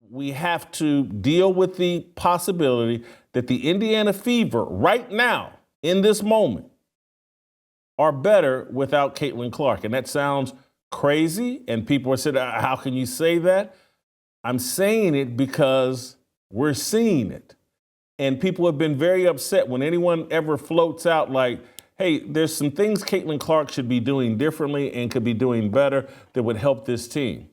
we have to deal with the possibility that the Indiana Fever right now, in this moment, are better without Caitlin Clark. And that sounds crazy, and people are saying, how can you say that? I'm saying it because we're seeing it. And people have been very upset when anyone ever floats out like, hey, there's some things Caitlin Clark should be doing differently and could be doing better that would help this team.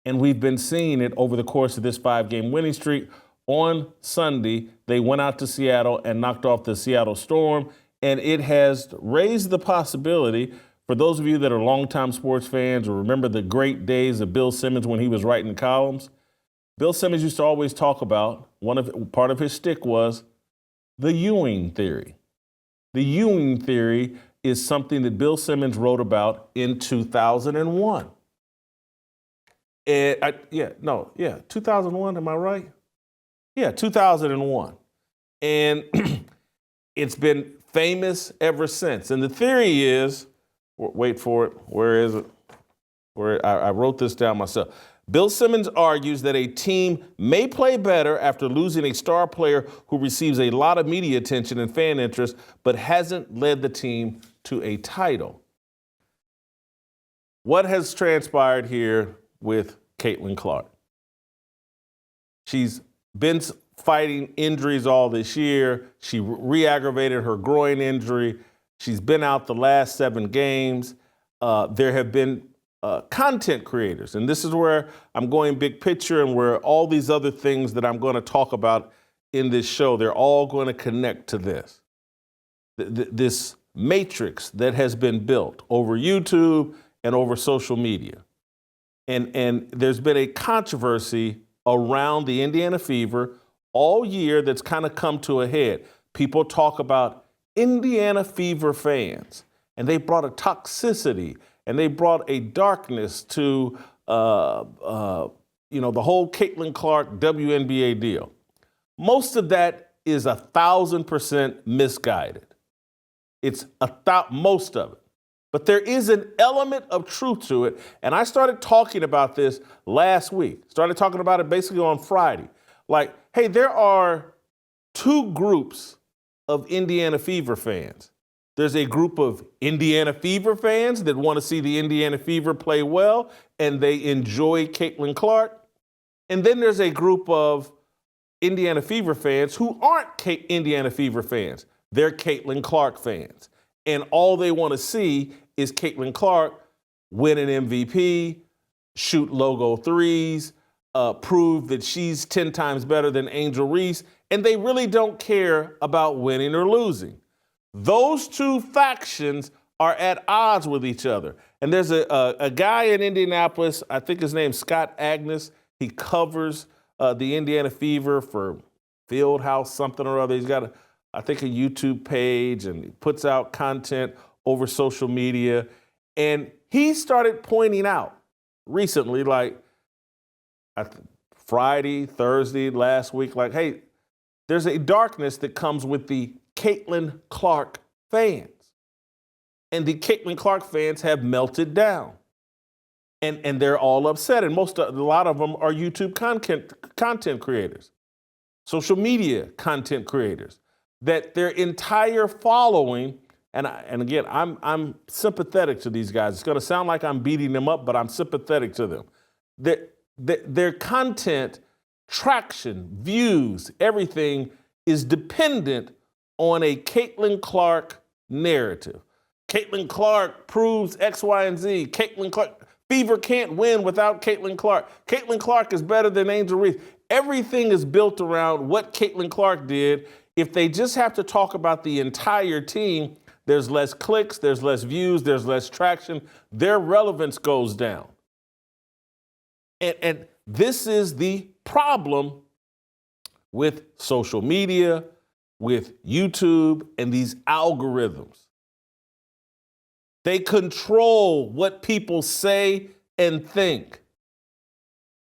And we've been seeing it over the course of this 5-game winning streak. On Sunday, they went out to Seattle and knocked off the Seattle Storm. And it has raised the possibility, for those of you that are longtime sports fans or remember the great days of Bill Simmons when he was writing columns, Bill Simmons used to always talk about, part of his shtick was the Ewing theory. The Ewing theory is something that Bill Simmons wrote about in 2001. 2001, am I right? Yeah, 2001. And it's been famous ever since. And the theory is, wait for it, where is it? I wrote this down myself. Bill Simmons argues that a team may play better after losing a star player who receives a lot of media attention and fan interest, but hasn't led the team to a title. What has transpired here with Caitlin Clark? She's been fighting injuries all this year. She re-aggravated her groin injury. She's been out the last 7 games. There have been content creators, and this is where I'm going big picture and where all these other things that I'm going to talk about in this show, they're all going to connect to this. This matrix that has been built over YouTube and over social media. And there's been a controversy around the Indiana Fever all year that's kind of come to a head. People talk about Indiana Fever fans, and they brought a toxicity and they brought a darkness to the whole Caitlin Clark WNBA deal. Most of that is 1,000% misguided. It's most of it. But there is an element of truth to it. And I started talking about this last week. Started talking about it basically on Friday. Like, hey, there are 2 groups of Indiana Fever fans. There's a group of Indiana Fever fans that want to see the Indiana Fever play well, and they enjoy Caitlin Clark. And then there's a group of Indiana Fever fans who aren't Indiana Fever fans. They're Caitlin Clark fans. And all they want to see is Caitlin Clark win an MVP, shoot logo threes, prove that she's 10 times better than Angel Reese, and they really don't care about winning or losing. Those 2 factions are at odds with each other. And there's a guy in Indianapolis, I think his name's Scott Agnes. He covers the Indiana Fever for Fieldhouse something or other. He's got, a YouTube page, and he puts out content over social media. And he started pointing out recently, like Friday, Thursday, last week, like, hey, there's a darkness that comes with the Caitlin Clark fans. And the Caitlin Clark fans have melted down. And they're all upset. And a lot of them are YouTube content creators, social media content creators, that their entire following, and again, I'm sympathetic to these guys. It's going to sound like I'm beating them up, but I'm sympathetic to them. Their content, traction, views, everything is dependent on a Caitlin Clark narrative. Caitlin Clark proves X, Y, and Z. Caitlin Clark, Fever can't win without Caitlin Clark. Caitlin Clark is better than Angel Reese. Everything is built around what Caitlin Clark did. If they just have to talk about the entire team, there's less clicks, there's less views, there's less traction. Their relevance goes down. And this is the problem with social media, with YouTube, and these algorithms. They control what people say and think.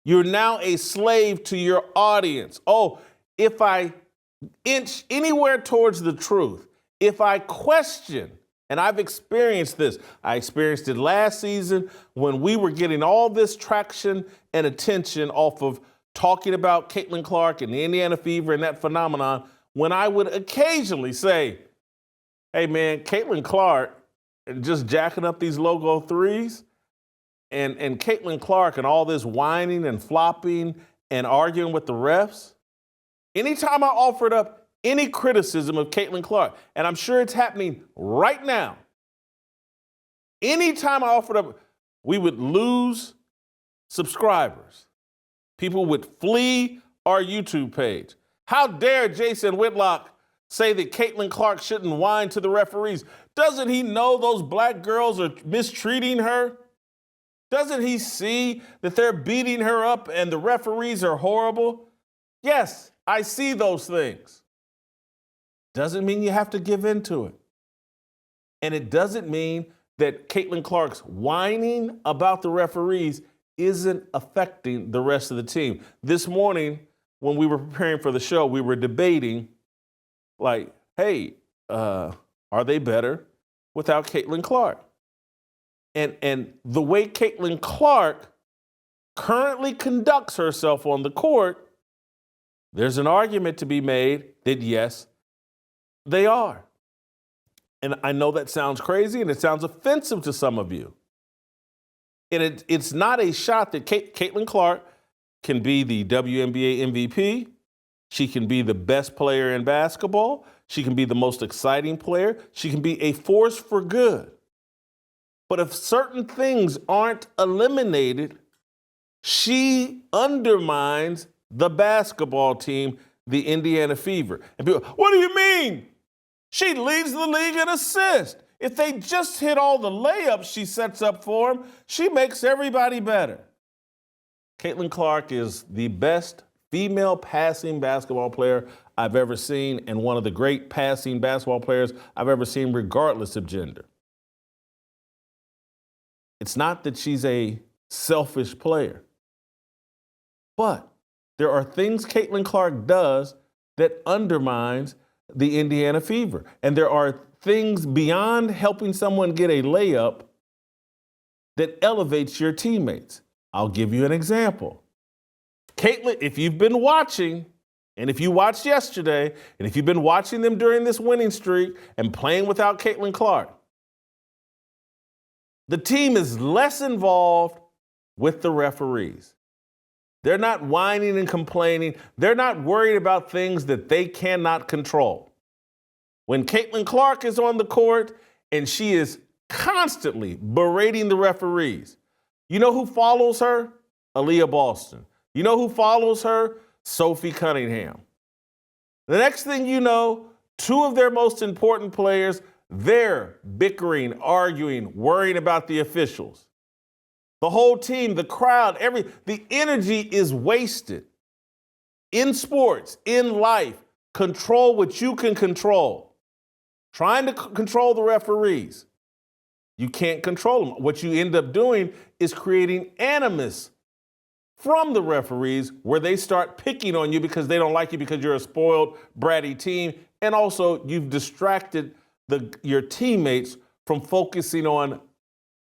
You're now a slave to your audience. Oh, if I inch anywhere towards the truth, if I question, and I've experienced this, I experienced it last season when we were getting all this traction and attention off of talking about Caitlin Clark and the Indiana Fever and that phenomenon when I would occasionally say, hey man, Caitlin Clark just jacking up these logo threes and Caitlin Clark and all this whining and flopping and arguing with the refs. Anytime I offered up any criticism of Caitlin Clark, and I'm sure it's happening right now, anytime I offered up, we would lose subscribers. People would flee our YouTube page. How dare Jason Whitlock say that Caitlin Clark shouldn't whine to the referees? Doesn't he know those black girls are mistreating her? Doesn't he see that they're beating her up and the referees are horrible? Yes, I see those things. Doesn't mean you have to give in to it. And it doesn't mean that Caitlin Clark's whining about the referees isn't affecting the rest of the team. This morning, when we were preparing for the show, we were debating, like, hey, are they better without Caitlin Clark? And the way Caitlin Clark currently conducts herself on the court, there's an argument to be made that, yes, they are. And I know that sounds crazy and it sounds offensive to some of you. And it's not a shot that Caitlin Clark can be the WNBA MVP. She can be the best player in basketball. She can be the most exciting player. She can be a force for good. But if certain things aren't eliminated, she undermines the basketball team, the Indiana Fever. And people, what do you mean? She leads the league in assists. If they just hit all the layups she sets up for them, she makes everybody better. Caitlin Clark is the best female passing basketball player I've ever seen and one of the great passing basketball players I've ever seen, regardless of gender. It's not that she's a selfish player, but there are things Caitlin Clark does that undermines the Indiana Fever. And there are things beyond helping someone get a layup that elevates your teammates. I'll give you an example. Caitlin, if you've been watching, and if you watched yesterday, and if you've been watching them during this winning streak and playing without Caitlin Clark, the team is less involved with the referees. They're not whining and complaining. They're not worried about things that they cannot control. When Caitlin Clark is on the court and she is constantly berating the referees, you know who follows her? Aaliyah Boston. You know who follows her? Sophie Cunningham. The next thing you know, two of their most important players, they're bickering, arguing, worrying about the officials. The whole team, the crowd, the energy is wasted. In sports, in life, control what you can control. Trying to control the referees, you can't control them. What you end up doing is creating animus from the referees where they start picking on you because they don't like you because you're a spoiled, bratty team. And also you've distracted your teammates from focusing on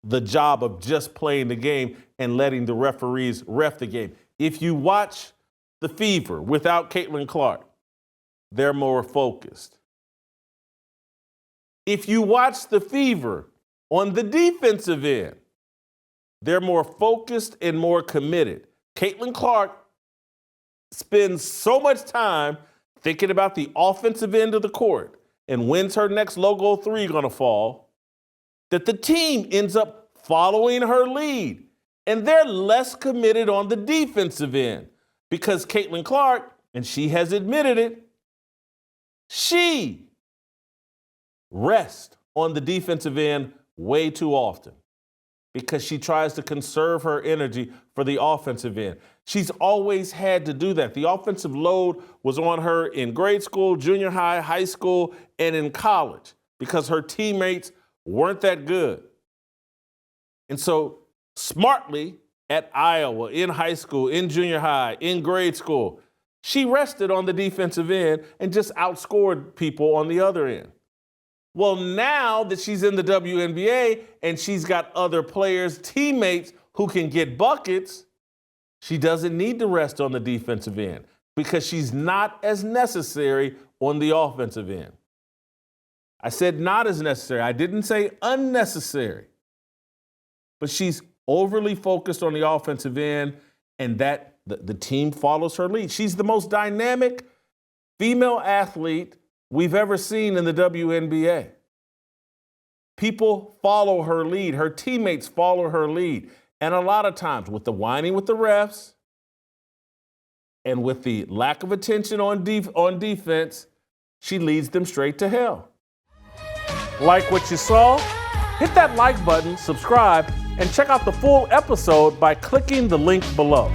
the job of just playing the game and letting the referees ref the game. If you watch the Fever without Caitlin Clark, they're more focused. If you watch the Fever on the defensive end, they're more focused and more committed. Caitlin Clark spends so much time thinking about the offensive end of the court and when's her next logo three going to fall, that the team ends up following her lead. And they're less committed on the defensive end because Caitlin Clark, and she has admitted it, she rests on the defensive end way too often because she tries to conserve her energy for the offensive end. She's always had to do that. The offensive load was on her in grade school, junior high, high school, and in college because her teammates weren't that good. And so smartly at Iowa, in high school, in junior high, in grade school, she rested on the defensive end and just outscored people on the other end. Well, now that she's in the WNBA and she's got other players, teammates who can get buckets, She doesn't need to rest on the defensive end because she's not as necessary on the offensive end. I said not as necessary. I didn't say unnecessary. But she's overly focused on the offensive end, and that the team follows her lead. She's the most dynamic female athlete we've ever seen in the WNBA. People follow her lead. Her teammates follow her lead. And a lot of times with the whining with the refs and with the lack of attention on defense, she leads them straight to hell. Like what you saw? Hit that like button, subscribe, and check out the full episode by clicking the link below.